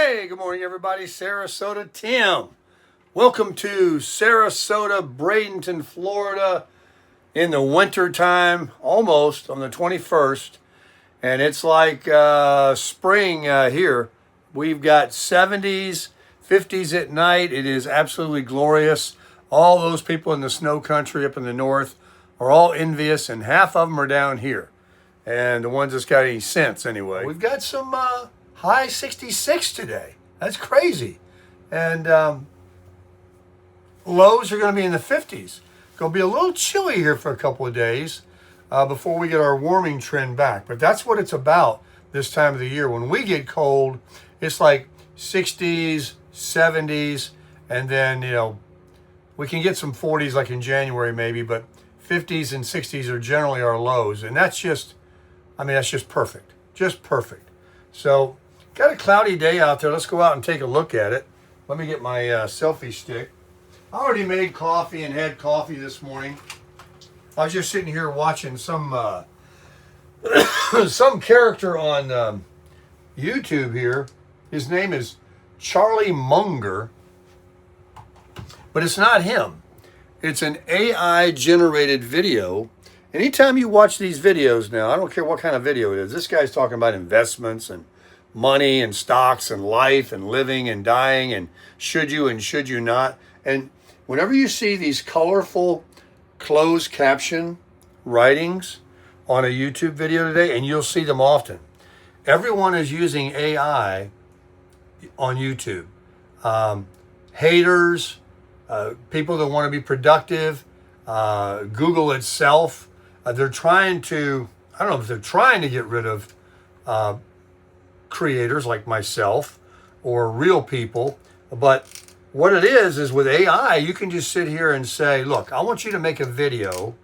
Hey, good morning, everybody. Sarasota Tim. Welcome to Sarasota, Bradenton, Florida in the winter time, almost on the 21st. And it's like spring here. We've got 70s, 50s at night. It is absolutely glorious. All those people in the snow country up in the north are all envious, and half of them are down here. And the ones that's got any sense anyway. We've got some high 66 today. That's crazy. And lows are going to be in the 50s. Going to be a little chilly here for a couple of days before we get our warming trend back. But that's what it's about this time of the year. When we get cold, it's like 60s, 70s, and then, we can get some 40s like in January maybe, but 50s and 60s are generally our lows. And that's just perfect. Just perfect. So, got a cloudy day out there. Let's go out and take a look at it. Let me get my selfie stick. I already made coffee and had coffee this morning. I was just sitting here watching some some character on YouTube here. His name is Charlie Munger, but it's not him. It's an AI generated video. Anytime you watch these videos now, I don't care what kind of video it is, this guy's talking about investments and money and stocks and life and living and dying and should you not. And whenever you see these colorful closed caption writings on a YouTube video today, and you'll see them often, everyone is using AI on YouTube. Haters, people that want to be productive, Google itself, they're trying to, I don't know if they're trying to get rid of creators like myself or real people, but what it is with AI, you can just sit here and say, look, I want you to make a video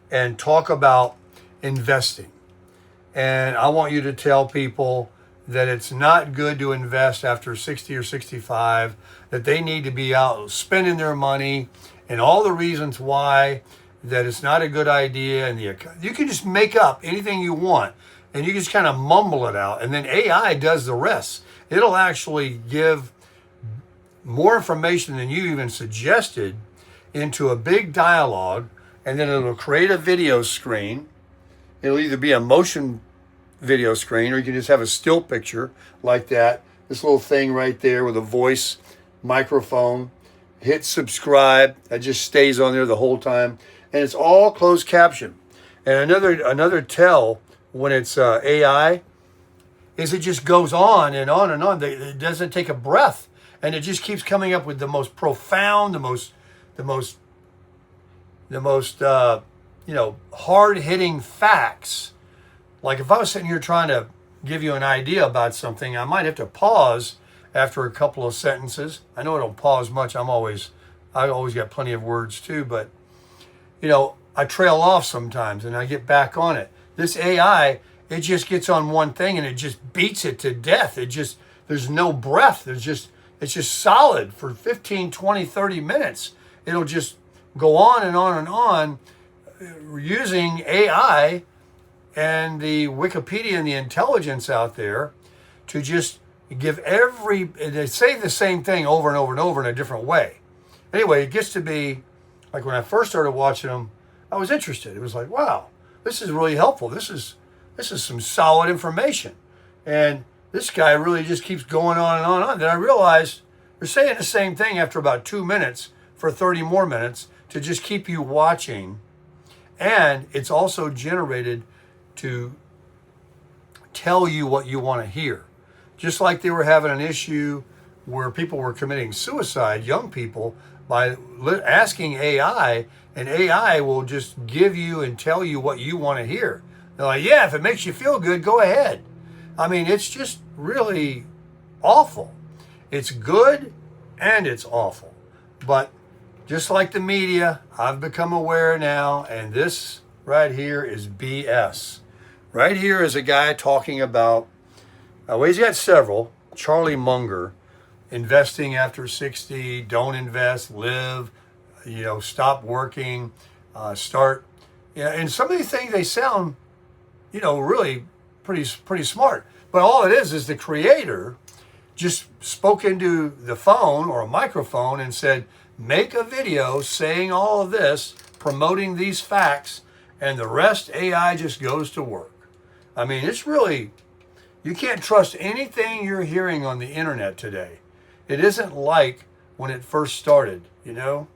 and talk about investing. And I want you to tell people that it's not good to invest after 60 or 65, that they need to be out spending their money and all the reasons why that it's not a good idea. And you can just make up anything you want and you just kind of mumble it out. And then AI does the rest. It'll actually give more information than you even suggested into a big dialogue. And then it'll create a video screen. It'll either be a motion video screen or you can just have a still picture like that. This little thing right there with a voice microphone. Hit subscribe. That just stays on there the whole time. And it's all closed caption. And another tell when it's AI is it just goes on and on and on. It doesn't take a breath. And it just keeps coming up with the most profound, the most hard-hitting facts. Like if I was sitting here trying to give you an idea about something, I might have to pause after a couple of sentences. I know I don't pause much. I always got plenty of words too, but I trail off sometimes and I get back on it. This AI, it just gets on one thing and it just beats it to death. There's no breath. It's just solid for 15, 20, 30 minutes. It'll just go on and on and on using AI and the Wikipedia and the intelligence out there to just give they say the same thing over and over and over in a different way. Anyway, it gets to be like when I first started watching them, I was interested. It was like, wow, this is really helpful. This is some solid information. And this guy really just keeps going on and on and on. Then I realized they're saying the same thing after about 2 minutes for 30 more minutes to just keep you watching. And it's also generated to tell you what you want to hear. Just like they were having an issue where people were committing suicide, young people, by asking AI, and AI will just give you and tell you what you want to hear. They're like, yeah, if it makes you feel good, go ahead. I mean, it's just really awful. It's good and it's awful. But just like the media, I've become aware now, and this right here is BS. Right here is a guy talking about, well, he's got several, Charlie Munger, investing after 60, don't invest, live, stop working, start. And some of these things, they sound, really pretty smart. But all it is the creator just spoke into the phone or a microphone and said, make a video saying all of this, promoting these facts, and the rest AI just goes to work. I mean, it's really, you can't trust anything you're hearing on the internet today. It isn't like when it first started, you know?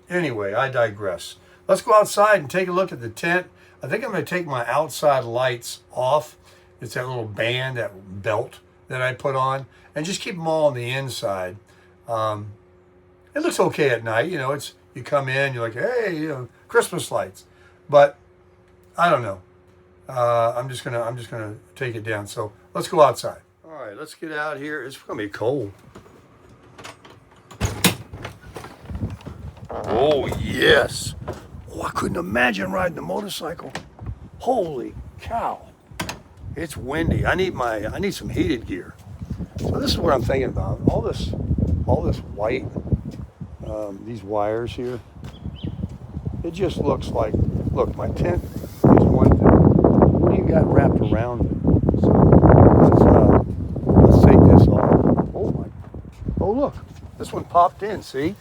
Anyway, I digress. Let's go outside and take a look at the tent. I think I'm going to take my outside lights off. It's that little band, that belt that I put on, and just keep them all on the inside. It looks okay at night, you know. It's, you come in, you're like, hey, you know, Christmas lights. But I don't know. I'm just gonna take it down. So let's go outside. All right, let's get out here. It's gonna be cold. Oh yes. Oh, I couldn't imagine riding a motorcycle. Holy cow. It's windy. I need some heated gear. So this is what I'm thinking about. All this white, these wires here. It just looks like, look, my tent is one thing. What do you got wrapped around it? So let's take this off. Oh look, this one popped in, see?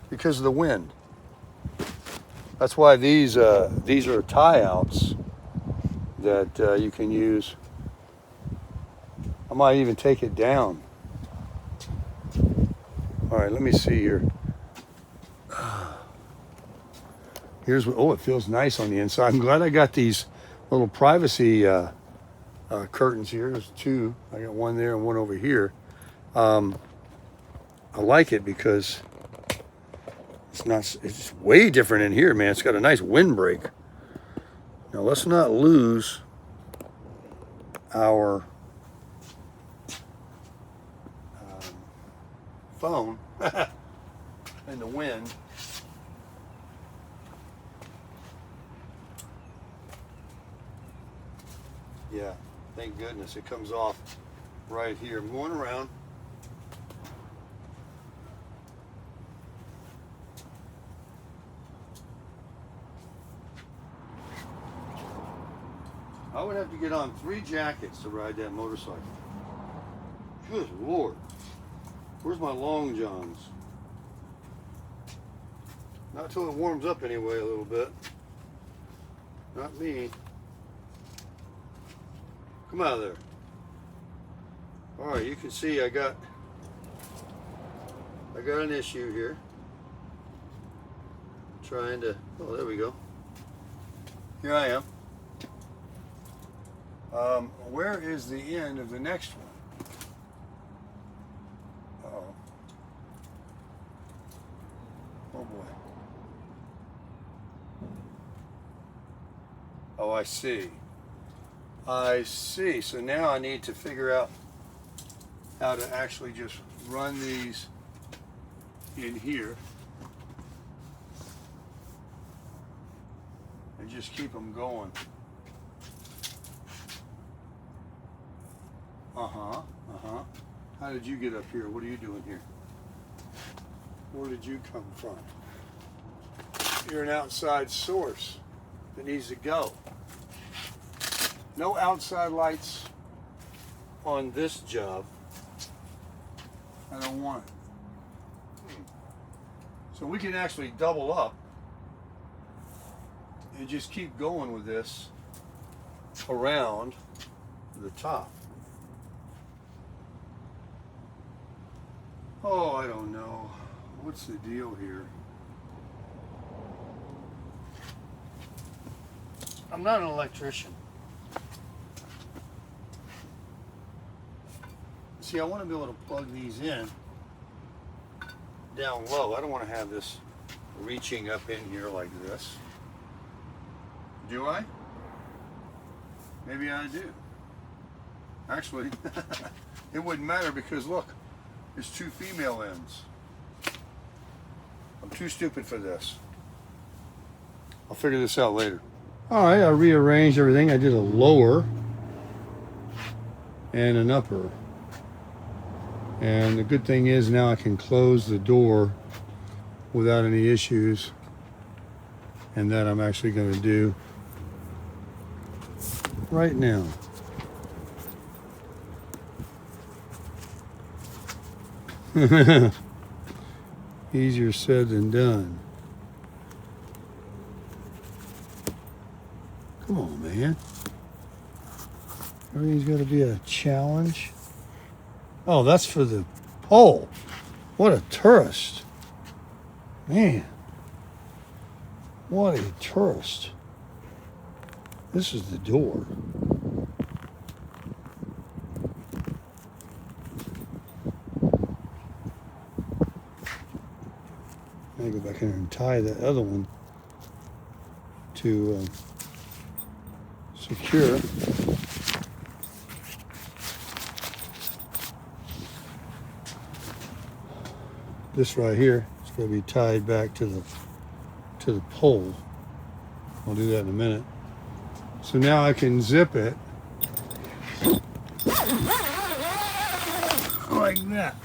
Because of the wind. That's why these are tie-outs that you can use. I might even take it down. All right, let me see here. Here's what, oh, it feels nice on the inside. I'm glad I got these little privacy curtains here. There's two. I got one there and one over here. I like it because it's way different in here, man. It's got a nice windbreak. Now let's not lose our phone in the wind. Yeah, thank goodness it comes off right here. I'm going around. I would have to get on 3 jackets to ride that motorcycle. Good Lord. Where's my long johns? Not till it warms up anyway a little bit. Not me. Come out of there. All right, you can see I got an issue here. Trying to, oh, there we go. Here I am. Where is the end of the next one? Uh-oh. Oh boy. Oh, I see. I see. So now I need to figure out how to actually just run these in here and just keep them going. How did you get up here? What are you doing here? Where did you come from? You're an outside source that needs to go. No outside lights on this job. I don't want it. So we can actually double up and just keep going with this around the top. Oh, I don't know. What's the deal here? I'm not an electrician. See, I want to be able to plug these in down low. I don't want to have this reaching up in here like this. Do I? Maybe I do. Actually, it wouldn't matter because look, there's 2 female ends. I'm too stupid for this. I'll figure this out later. All right, I rearranged everything. I did a lower and an upper. And the good thing is now I can close the door without any issues. And that I'm actually going to do right now. Easier said than done. Come on, man. Everything's got to be a challenge. Oh, that's for the pole. What a tourist. Man. What a tourist. This is the door. I go back in there and tie that other one to secure. This right here is going to be tied back to the pole. I'll do that in a minute. So now I can zip it like that.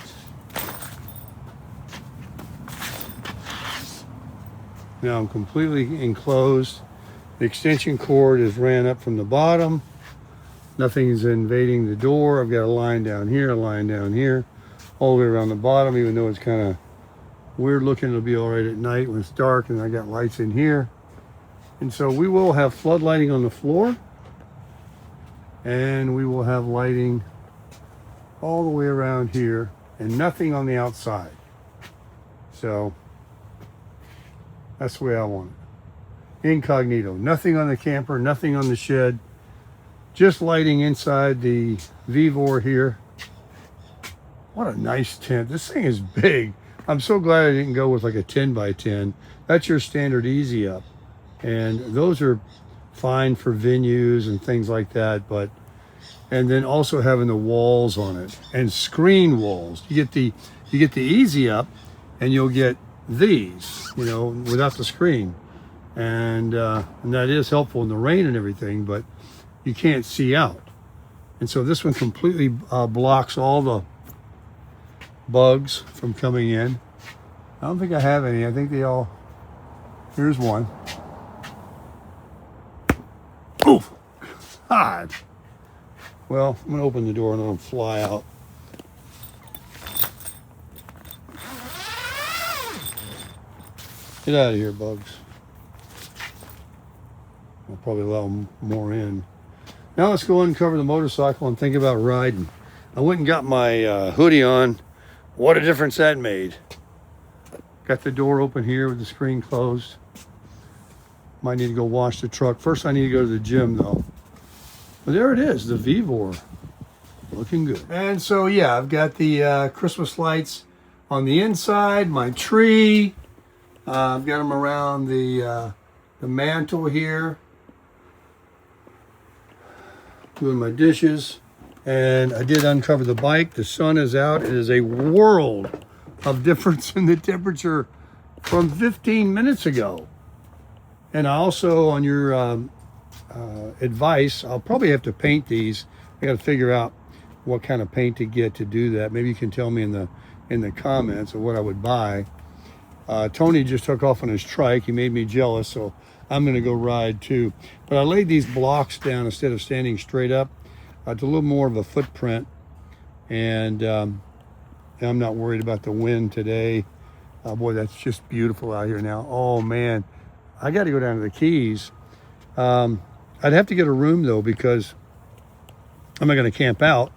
Now I'm completely enclosed. The extension cord is ran up from the bottom. Nothing's invading the door. I've got a line down here, a line down here, all the way around the bottom, even though it's kind of weird looking. It'll be all right at night when it's dark, and I got lights in here. And so we will have flood lighting on the floor, and we will have lighting all the way around here, and nothing on the outside. So that's the way I want it. Incognito. Nothing on the camper, nothing on the shed. Just lighting inside the VEVOR here. What a nice tent. This thing is big. I'm so glad I didn't go with like a 10 by 10. That's your standard easy up. And those are fine for venues and things like that. And then also having the walls on it and screen walls. You get the easy up, and you'll get these, you know, without the screen. And that is helpful in the rain and everything, but you can't see out. And so this one completely blocks all the bugs from coming in. I don't think I have any. I think they all, here's one. Oof, God. Well, I'm gonna open the door and let them fly out. Get out of here, bugs. I'll probably allow more in. Now let's go and cover the motorcycle and think about riding. I went and got my hoodie on. What a difference that made. Got the door open here with the screen closed. Might need to go wash the truck. First I need to go to the gym though. But there it is, the VEVOR. Looking good. And so yeah, I've got the Christmas lights on the inside, my tree. I've got them around the mantle here. Doing my dishes. And I did uncover the bike. The sun is out. It is a world of difference in the temperature from 15 minutes ago. And I also, on your advice, I'll probably have to paint these. I got to figure out what kind of paint to get to do that. Maybe you can tell me in the comments of what I would buy. Tony just took off on his trike. He made me jealous, so I'm going to go ride too. But I laid these blocks down instead of standing straight up. It's a little more of a footprint, and I'm not worried about the wind today. Boy, that's just beautiful out here now. Oh man, I got to go down to the Keys. I'd have to get a room though, because I'm not going to camp out,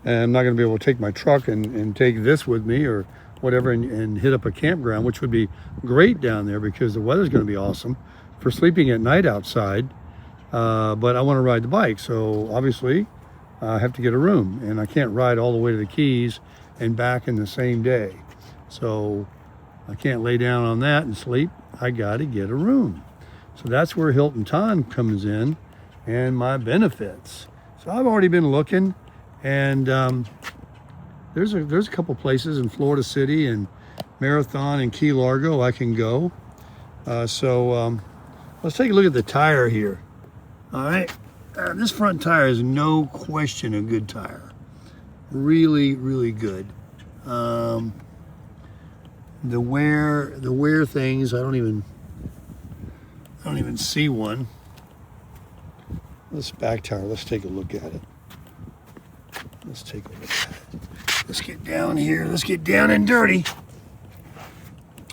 and I'm not going to be able to take my truck and take this with me or whatever and hit up a campground, which would be great down there because the weather's going to be awesome for sleeping at night outside. But I want to ride the bike, so obviously I have to get a room, and I can't ride all the way to the Keys and back in the same day. So I can't lay down on that and sleep. I got to get a room. So that's where Hilton Time comes in and my benefits. So I've already been looking, and there's a couple places in Florida City and Marathon and Key Largo I can go. So let's take a look at the tire here. All right, this front tire is no question a good tire. Really, really good. The wear things, I don't even see one. This back tire, let's take a look at it. Let's take a look at it. Let's get down here. Let's get down and dirty.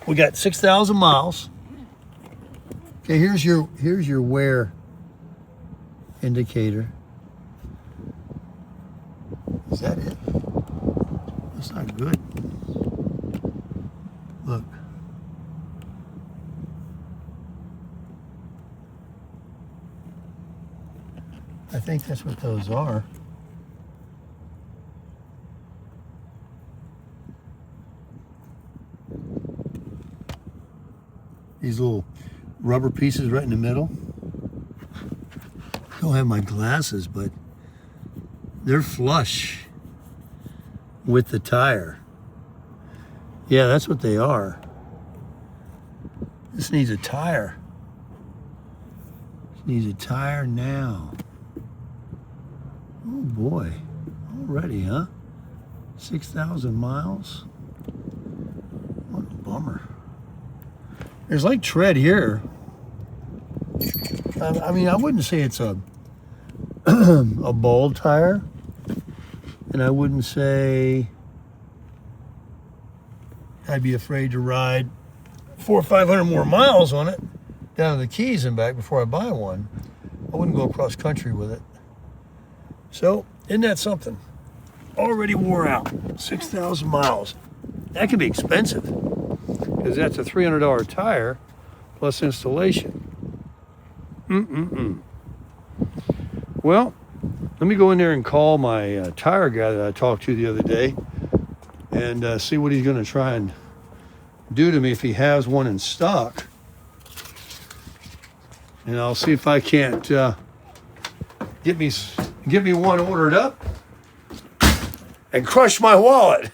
We got 6,000 miles. Okay, here's your wear indicator. Is that it? That's not good. Look. I think that's what those are. These little rubber pieces right in the middle. Don't have my glasses, but they're flush with the tire. Yeah, that's what they are. This needs a tire. This needs a tire now. Oh boy, already, huh? 6,000 miles? What a bummer. There's like tread here. I mean, I wouldn't say it's a a bald tire, and I wouldn't say I'd be afraid to ride 400 or 500 more miles on it down to the Keys and back before I buy one. I wouldn't go across country with it. So, isn't that something? Already wore out, 6,000 miles. That can be expensive, because that's a $300 tire plus installation. Well, let me go in there and call my tire guy that I talked to the other day and see what he's going to try and do to me if he has one in stock. And I'll see if I can't get me one ordered up and crush my wallet.